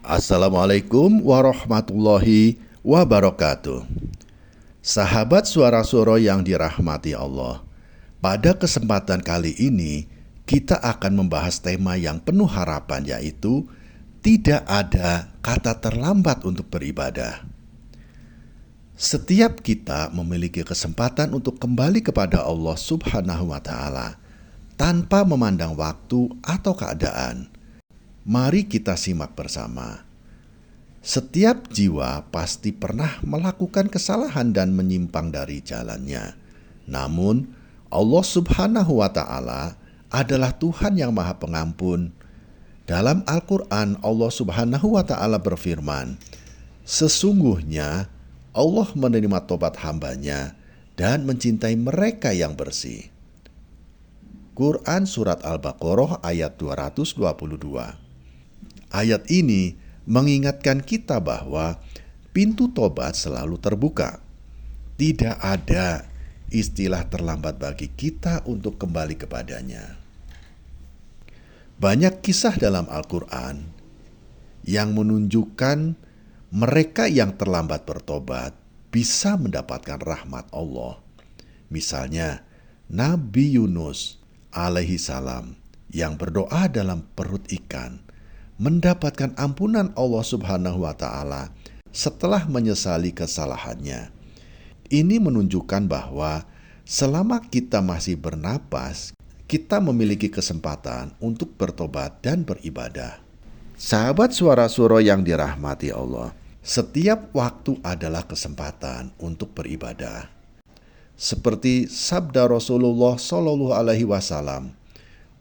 Assalamualaikum warahmatullahi wabarakatuh. Sahabat Suara Suro yang dirahmati Allah, pada kesempatan kali ini kita akan membahas tema yang penuh harapan, yaitu tidak ada kata terlambat untuk beribadah. Setiap kita memiliki kesempatan untuk kembali kepada Allah Subhanahu wa Ta'ala tanpa memandang waktu atau keadaan. Mari kita simak bersama. Setiap jiwa pasti pernah melakukan kesalahan dan menyimpang dari jalannya. Namun, Allah Subhanahu wa Ta'ala adalah Tuhan yang Maha Pengampun. Dalam Al-Quran, Allah Subhanahu wa Ta'ala berfirman, "Sesungguhnya Allah menerima tobat hambanya dan mencintai mereka yang bersih." Quran Surat Al-Baqarah ayat 222. Ayat ini mengingatkan kita bahwa pintu tobat selalu terbuka. Tidak ada istilah terlambat bagi kita untuk kembali kepadanya. Banyak kisah dalam Al-Quran yang menunjukkan mereka yang terlambat bertobat bisa mendapatkan rahmat Allah. Misalnya, Nabi Yunus alaihi salam yang berdoa dalam perut ikan mendapatkan ampunan Allah Subhanahu wa Ta'ala setelah menyesali kesalahannya. Ini menunjukkan bahwa selama kita masih bernapas, kita memiliki kesempatan untuk bertobat dan beribadah. Sahabat Suara Suro yang dirahmati Allah, setiap waktu adalah kesempatan untuk beribadah. Seperti sabda Rasulullah Shallallahu Alaihi Wasallam,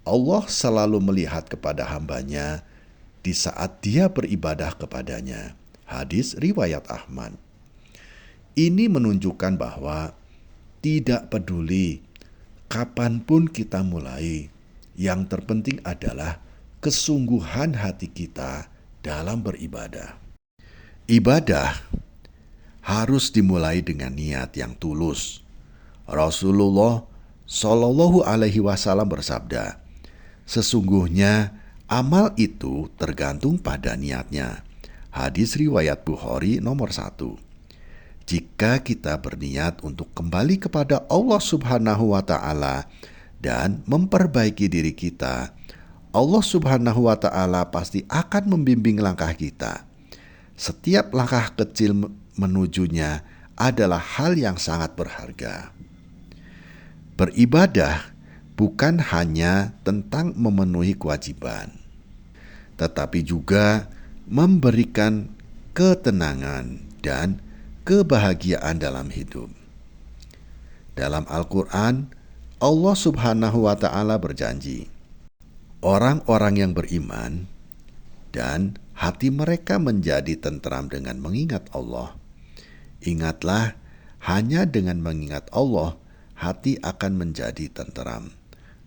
Allah selalu melihat kepada hambanya di saat dia beribadah kepadanya. Hadis riwayat Ahmad. Ini menunjukkan bahwa tidak peduli kapanpun kita mulai, yang terpenting adalah kesungguhan hati kita dalam beribadah. Ibadah harus dimulai dengan niat yang tulus. Rasulullah Shallallahu Alaihi Wasallam bersabda, "Sesungguhnya amal itu tergantung pada niatnya." Hadis riwayat Bukhari nomor 1. Jika kita berniat untuk kembali kepada Allah Subhanahu wa Ta'ala dan memperbaiki diri kita, Allah Subhanahu wa Ta'ala pasti akan membimbing langkah kita. Setiap langkah kecil menujunya adalah hal yang sangat berharga. Beribadah bukan hanya tentang memenuhi kewajiban, tetapi juga memberikan ketenangan dan kebahagiaan dalam hidup. Dalam Al-Quran, Allah Subhanahu wa Ta'ala berjanji, orang-orang yang beriman dan hati mereka menjadi tentram dengan mengingat Allah. Ingatlah, hanya dengan mengingat Allah, hati akan menjadi tentram.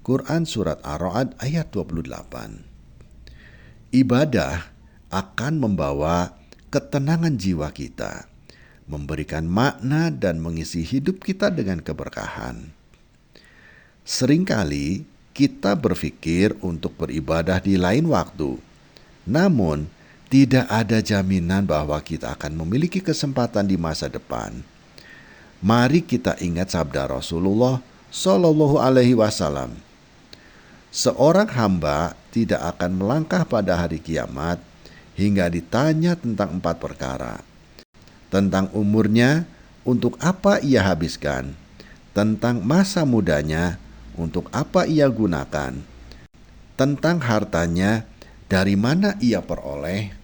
Quran Surat Ar-Ra'd ayat 28. Ibadah akan membawa ketenangan jiwa kita, memberikan makna dan mengisi hidup kita dengan keberkahan. Seringkali kita berpikir untuk beribadah di lain waktu, namun tidak ada jaminan bahwa kita akan memiliki kesempatan di masa depan. Mari kita ingat sabda Rasulullah Shallallahu Alaihi Wasallam, "Seorang hamba tidak akan melangkah pada hari kiamat hingga ditanya tentang 4 perkara. Tentang umurnya, untuk apa ia habiskan. Tentang masa mudanya, untuk apa ia gunakan. Tentang hartanya, dari mana ia peroleh,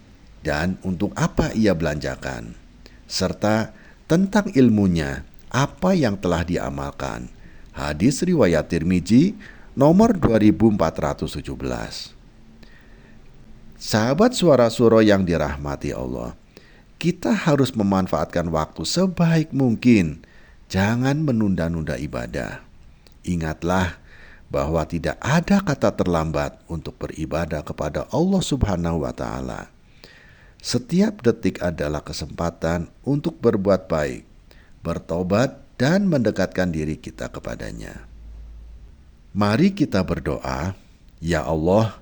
dan untuk apa ia belanjakan. Serta tentang ilmunya, apa yang telah diamalkan." Hadis riwayat Tirmizi nomor 2417. Sahabat Suara Suro yang dirahmati Allah, kita harus memanfaatkan waktu sebaik mungkin. Jangan menunda-nunda ibadah. Ingatlah bahwa tidak ada kata terlambat untuk beribadah kepada Allah Subhanahu wa Ta'ala. Setiap detik adalah kesempatan untuk berbuat baik, bertobat, dan mendekatkan diri kita kepadanya. Mari kita berdoa, "Ya Allah,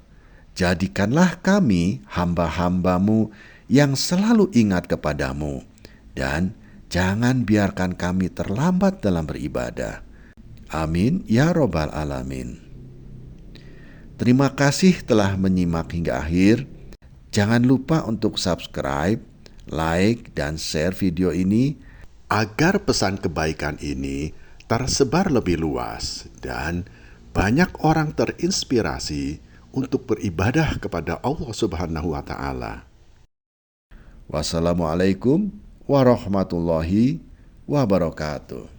Jadikanlah kami hamba-hambamu yang selalu ingat kepadamu, dan jangan biarkan kami terlambat dalam beribadah. Amin ya robbal alamin. Terima kasih telah menyimak hingga akhir. Jangan lupa untuk subscribe, like, dan share video ini agar pesan kebaikan ini tersebar lebih luas dan banyak orang terinspirasi untuk beribadah kepada Allah Subhanahu wa Ta'ala. Wassalamualaikum warahmatullahi wabarakatuh.